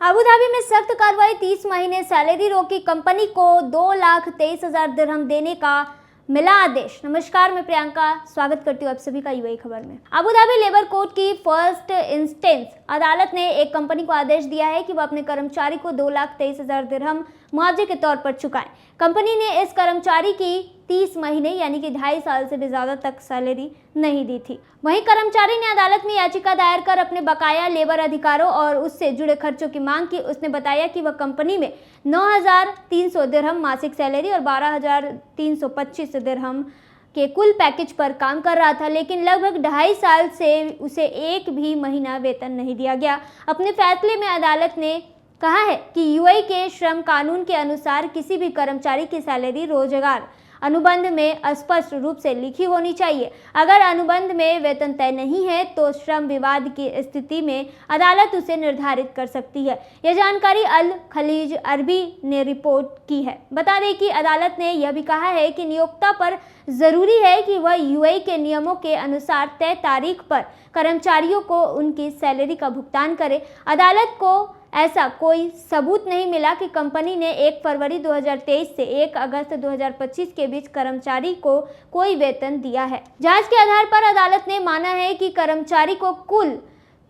Abu Dhabi में सख्त कार्रवाई, 30 महीने सैलरी रोकी कंपनी को 2,23,000 दिरहम देने का मिला आदेश। नमस्कार, मैं प्रियंका स्वागत करती हूँ आप सभी का यूएई खबर में। अबू धाबी लेबर कोर्ट की फर्स्ट इंस्टेंस अदालत ने एक कंपनी को आदेश दिया है कि वह अपने कर्मचारी को 2,23,000 दिरहम मुआवजे के तौर पर चुकाए। कंपनी ने इस कर्मचारी की 30 महीने यानी कि 2.5 साल से भी ज्यादा तक सैलरी नहीं दी थी। वहीं कर्मचारी ने अदालत में याचिका दायर कर अपने बकाया लेबर अधिकारों और उससे जुड़े खर्चों की मांग की। उसने बताया कि वह कंपनी में 9,300 दिरहम मासिक सैलरी और 12,325 दिरहम के कुल पैकेज पर काम कर रहा था, लेकिन लगभग 2.5 साल से उसे एक भी महीना वेतन नहीं दिया गया। अपने फैसले में अदालत ने कहा है कि यूएई के श्रम कानून के अनुसार किसी भी कर्मचारी की सैलरी रोजगार अनुबंध में स्पष्ट रूप से लिखी होनी चाहिए। अगर अनुबंध में वेतन तय नहीं है तो श्रम विवाद की स्थिति में अदालत उसे निर्धारित कर सकती है। यह जानकारी अल खलीज अरबी ने रिपोर्ट की है। बता दें कि अदालत ने यह भी कहा है कि नियोक्ता पर जरूरी है कि वह यूएई के नियमों के अनुसार तय तारीख पर कर्मचारियों को उनकी सैलरी का भुगतान करे। अदालत को ऐसा कोई सबूत नहीं मिला कि कंपनी ने 1 फरवरी 2023 से 1 अगस्त 2025 के बीच कर्मचारी को कोई वेतन दिया है। जांच के आधार पर अदालत ने माना है कि कर्मचारी को कुल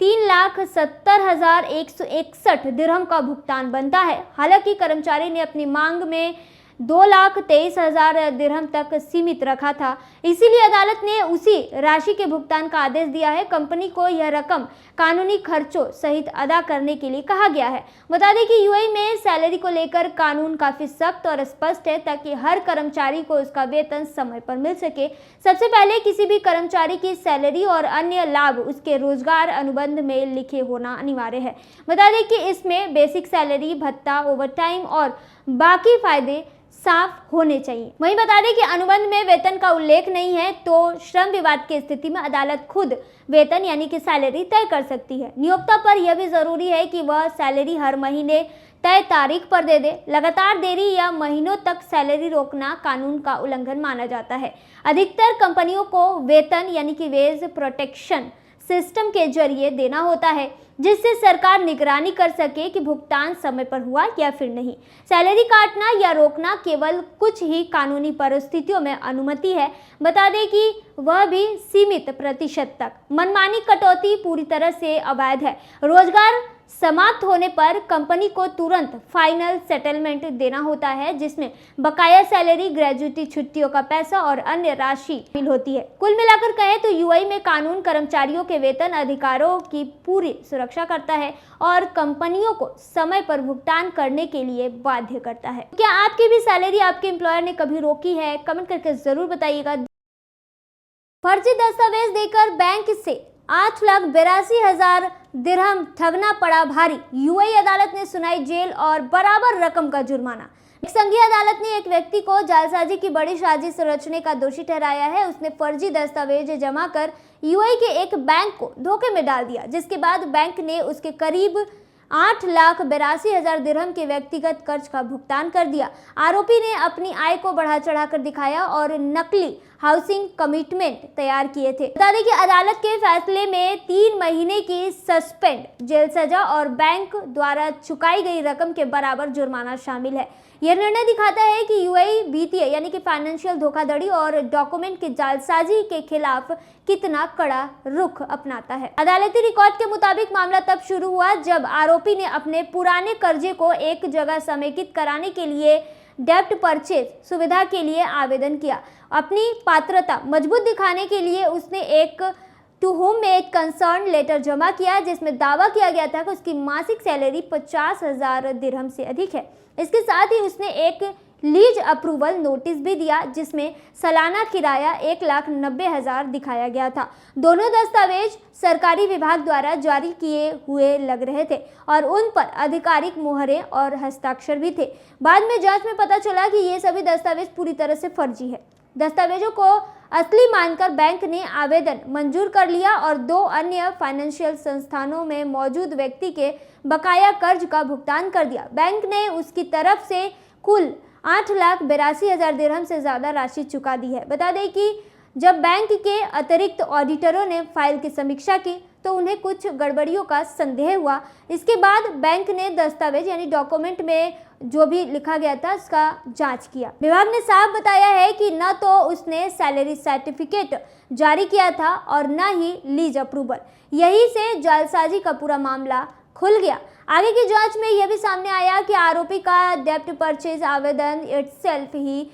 3,70,161 दिरहम का भुगतान बनता है। हालांकि कर्मचारी ने अपनी मांग में 2,23,000 दिरहम तक सीमित रखा था, इसीलिए अदालत ने उसी राशि के भुगतान का आदेश दिया है। कंपनी को यह रकम कानूनी खर्चों सहित अदा करने के लिए कहा गया है। बता दें कि यूएई में सैलरी को लेकर कानून काफी सख्त और स्पष्ट है ताकि हर कर्मचारी को उसका वेतन समय पर मिल सके। सबसे पहले किसी भी कर्मचारी की सैलरी और अन्य लाभ उसके रोजगार अनुबंध में लिखे होना अनिवार्य है। बता दें कि इसमें बेसिक सैलरी, भत्ता, ओवरटाइम और बाकी फायदे साफ होने चाहिए। वहीं बता दें कि अनुबंध में वेतन का उल्लेख नहीं है तो श्रम विवाद की स्थिति में अदालत खुद वेतन यानी कि सैलरी तय कर सकती है। नियोक्ता पर यह भी जरूरी है कि वह सैलरी हर महीने तय तारीख पर दे दे। लगातार देरी या महीनों तक सैलरी रोकना कानून का उल्लंघन माना जाता है। अधिकतर कंपनियों को वेतन यानी कि वेज प्रोटेक्शन सिस्टम के जरिए देना होता है, जिससे सरकार निगरानी कर सके कि भुगतान समय पर हुआ या फिर नहीं। सैलरी काटना या रोकना केवल कुछ ही कानूनी परिस्थितियों में अनुमति है। बता दें कि वह भी सीमित प्रतिशत तक। मनमानी कटौती पूरी तरह से अवैध है। रोजगार समाप्त होने पर कंपनी को तुरंत फाइनल सेटलमेंट देना होता है, जिसमें बकाया सैलरी, ग्रेजुटी, छुट्टियों का पैसा और अन्य राशि शामिल होती है। कुल मिलाकर कहें तो यूएई में कानून कर्मचारियों के वेतन अधिकारों की पूरी सुरक्षा करता है और कंपनियों को समय पर भुगतान करने के लिए बाध्य करता है। क्या आपकी भी सैलरी आपके एम्प्लॉयर ने कभी रोकी है? कमेंट करके जरूर बताइएगा। फर्जी दस्तावेज देकर बैंक से 8,82,000 दिरहम ठगना पड़ा भारी। यूएई अदालत ने सुनाई जेल और बराबर रकम का जुर्माना। एक संघीय अदालत ने एक व्यक्ति को जालसाजी की बड़ी साजिश रचने का दोषी ठहराया है। उसने फर्जी दस्तावेज जमा कर यूएई के एक बैंक को धोखे में डाल दिया, जिसके बाद बैंक ने उसके करीब 8,82,000 दिरहम के व्यक्तिगत कर्ज का भुगतान कर दिया। आरोपी ने अपनी आय को बढ़ा चढ़ाकर दिखाया और नकली हाउसिंग कमिटमेंट तैयार किए थे। बता दें कि अदालत के फैसले में 3 महीने की सस्पेंड, जेल सजा और बैंक द्वारा चुकाई गई रकम के बराबर जुर्माना शामिल है। यह निर्णय दिखाता है कि यूएई वित्तीय यानी कि फाइनेंशियल धोखाधड़ी और डॉक्यूमेंट की जालसाजी के खिलाफ कितना कड़ा रुख अपनाता है। अदालती रिकॉर्ड के मुताबिक मामला तब शुरू हुआ जब आरोपी ने अपने पुराने कर्जे को एक जगह समेकित कराने के लिए डेब्ट परचेज सुविधा के लिए आवेदन किया। अपनी पात्रता मजबूत दिखाने के लिए उसने एक to homemade concern letter जमा किया, जिसमें दावा किया गया था कि उसकी मासिक सैलरी 50,000 दिरहम से अधिक है। इसके साथ ही उसने एक लीज अप्रूवल नोटिस भी दिया, जिसमें सालाना किराया 1,90,000 दिखाया गया था। दोनों दस्तावेज सरकारी विभाग द्वारा जारी किए हुए लग रहे थे और उन पर आधिकारिक मुहरें और हस्ताक्षर भी थे। बाद में जांच में पता चला कि ये सभी दस्तावेज पूरी तरह से फर्जी है। दस्तावेजों को असली मानकर बैंक ने आवेदन मंजूर कर लिया और 2 अन्य फाइनेंशियल संस्थानों में मौजूद व्यक्ति के बकाया कर्ज का भुगतान कर दिया। बैंक ने उसकी तरफ से कुल 8,82,000 दिरहम से ज्यादा राशि चुका दी है। बता दें कि जब बैंक के अतिरिक्त ऑडिटरों ने फाइल की समीक्षा की तो उन्हें कुछ गड़बड़ियों का संदेह हुआ। इसके बाद बैंक ने दस्तावेज यानी डॉक्यूमेंट में जो भी लिखा गया था उसका जांच किया। विभाग ने साफ बताया है कि न तो उसने सैलरी सर्टिफिकेट जारी किया था और न ही लीज अप्रूवल। यही से जालसाजी का पूरा मामला खुल गया। आगे की जांच में यह भी सामने आया कि आरोपी का डेप्ट परचेज आवेदन इटसेल्फ ही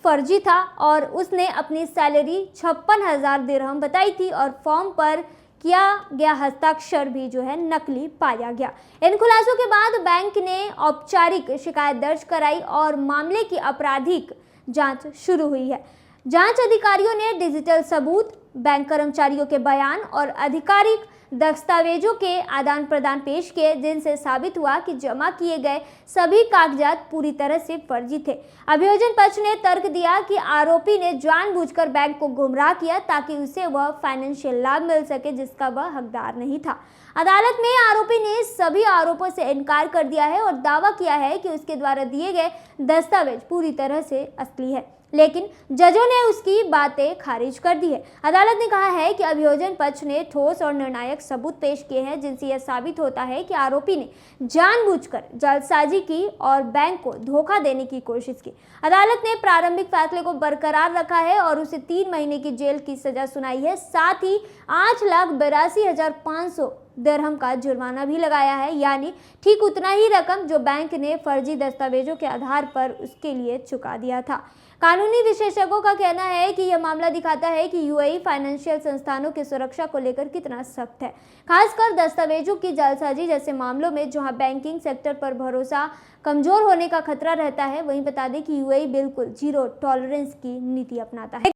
फर्जी था और उसने अपनी सैलरी 56,000 दिरहम बताई थी और फॉर्म पर किया गया हस्ताक्षर भी जो है नकली पाया गया। इन खुलासों के बाद बैंक ने औपचारिक शिकायत दर्ज कराई और मामले की आपराधिक जांच शुरू हुई है। जांच अधिकारियों ने डिजिटल सबूत, बैंक कर्मचारियों के बयान और आधिकारिक दस्तावेजों के आदान प्रदान पेश किए, जिनसे साबित हुआ कि जमा किए गए सभी कागजात पूरी तरह से फर्जी थे। अभियोजन पक्ष ने तर्क दिया कि आरोपी ने जानबूझकर बैंक को गुमराह किया ताकि उसे वह फाइनेंशियल लाभ मिल सके जिसका वह हकदार नहीं था। अदालत में आरोपी ने सभी आरोपों से इनकार कर दिया है और दावा किया है कि उसके द्वारा दिए गए दस्तावेज पूरी तरह से असली है, लेकिन जजों ने उसकी बातें खारिज कर दी है। अदालत ने कहा है कि अभियोजन पक्ष ने ठोस और निर्णायक सबूत पेश किए हैं जिनसे यह साबित होता है कि आरोपी ने जानबूझकर जालसाजी की और बैंक को धोखा देने की कोशिश की। अदालत ने प्रारंभिक फैसले को बरकरार रखा है और उसे 3 महीने की जेल की सजा सुनाई है। साथ ही 8,82,500 दिरहम का जुर्माना भी लगाया है, यानी ठीक उतना ही रकम जो बैंक ने फर्जी दस्तावेजों के आधार पर उसके लिए चुका दिया था। कानूनी विशेषज्ञों का कहना है कि यह मामला दिखाता है कि यूएई फाइनेंशियल संस्थानों की सुरक्षा को लेकर कितना सख्त है, खासकर दस्तावेजों की जालसाजी जैसे मामलों में जहां बैंकिंग सेक्टर पर भरोसा कमजोर होने का खतरा रहता है। वहीं बता दें कि यूएई बिल्कुल जीरो टॉलरेंस की नीति अपनाता है।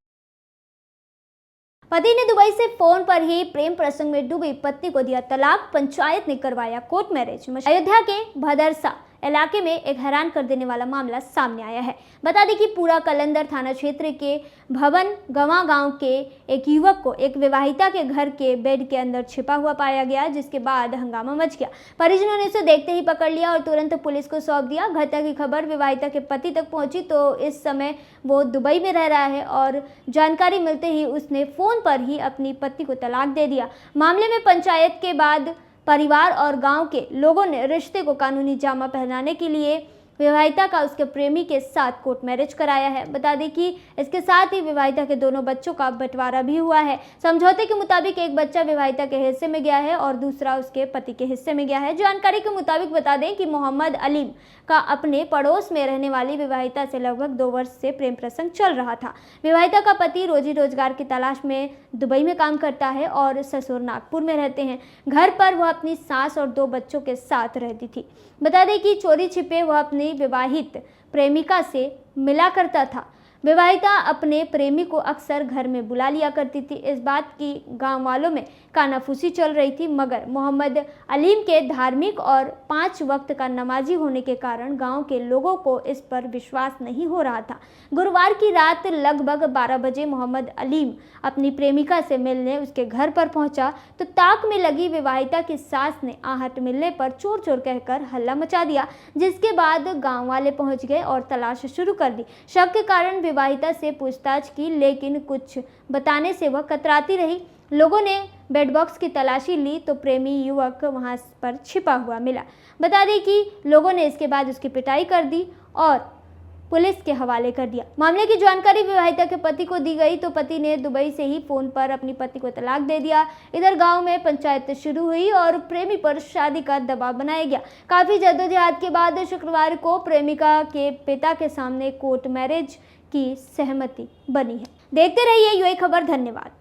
पति ने दुबई से फोन पर ही प्रेम प्रसंग में डूबी पत्नी को दिया तलाक, पंचायत ने करवाया कोर्ट मैरिज। अयोध्या के भदरसा इलाके में एक हैरान कर देने वाला मामला सामने आया है। बता दें कि पूरा कलंदर थाना क्षेत्र के भवन गंवा गांव के एक युवक को एक विवाहिता के घर के बेड के अंदर छिपा हुआ पाया गया, जिसके बाद हंगामा मच गया। परिजनों ने उसे देखते ही पकड़ लिया और तुरंत पुलिस को सौंप दिया। घटना की खबर विवाहिता के पति तक पहुंची तो इस समय वो दुबई में रह रहा है और जानकारी मिलते ही उसने फोन पर ही अपनी पत्नी को तलाक दे दिया। मामले में पंचायत के बाद परिवार और गांव के लोगों ने रिश्ते को कानूनी जामा पहनाने के लिए विवाहिता का उसके प्रेमी के साथ कोर्ट मैरिज कराया है। बता दें कि इसके साथ ही विवाहिता के दोनों बच्चों का बंटवारा भी हुआ है। समझौते के मुताबिक एक बच्चा विवाहिता के हिस्से में गया है और दूसरा उसके पति के हिस्से में गया है। जानकारी के मुताबिक बता दें कि मोहम्मद अलीम का अपने पड़ोस में रहने वाली विवाहिता से लगभग 2 वर्ष से प्रेम प्रसंग चल रहा था। विवाहिता का पति रोजी रोजगार की तलाश में दुबई में काम करता है और ससुर नागपुर में रहते हैं। घर पर वह अपनी सास और 2 बच्चों के साथ रहती थी। बता दें कि चोरी छिपे वह अपनी विवाहित प्रेमिका से मिला करता था। विवाहिता अपने प्रेमी को अक्सर घर में बुला लिया करती थी। इस बात की गांव वालों में कानाफूसी चल रही थी, मगर मोहम्मद अलीम के धार्मिक और 5 वक्त का नमाजी होने के कारण गांव के लोगों को इस पर विश्वास नहीं हो रहा था। गुरुवार की रात लगभग 12 बजे मोहम्मद अलीम अपनी प्रेमिका से मिलने उसके घर पर पहुंचा तो ताक में लगी विवाहिता की सास ने आहट मिलने पर चोर चोर कहकर हल्ला मचा दिया, जिसके बाद गाँव वाले पहुँच गए और तलाश शुरू कर दी। शक के कारण विवाहिता से पूछताछ की, लेकिन कुछ बताने से वह कतराती रही। लोगों ने बेड बॉक्स की तलाशी ली तो प्रेमी युवक वहां पर छिपा हुआ मिला। बता दें कि लोगों ने इसके बाद उसकी पिटाई कर दी और पुलिस के हवाले कर दिया। मामले की जानकारी विवाहिता के पति को दी गई तो पति ने दुबई से ही फोन पर अपनी पत्नी को तलाक दे दिया। इधर गांव में पंचायत शुरू हुई और प्रेमी पर शादी का दबाव बनाया गया। काफी जद्दोजहद के बाद शुक्रवार को प्रेमिका के पिता के सामने कोर्ट मैरिज की सहमति बनी है। देखते रहिए यूएई खबर। धन्यवाद।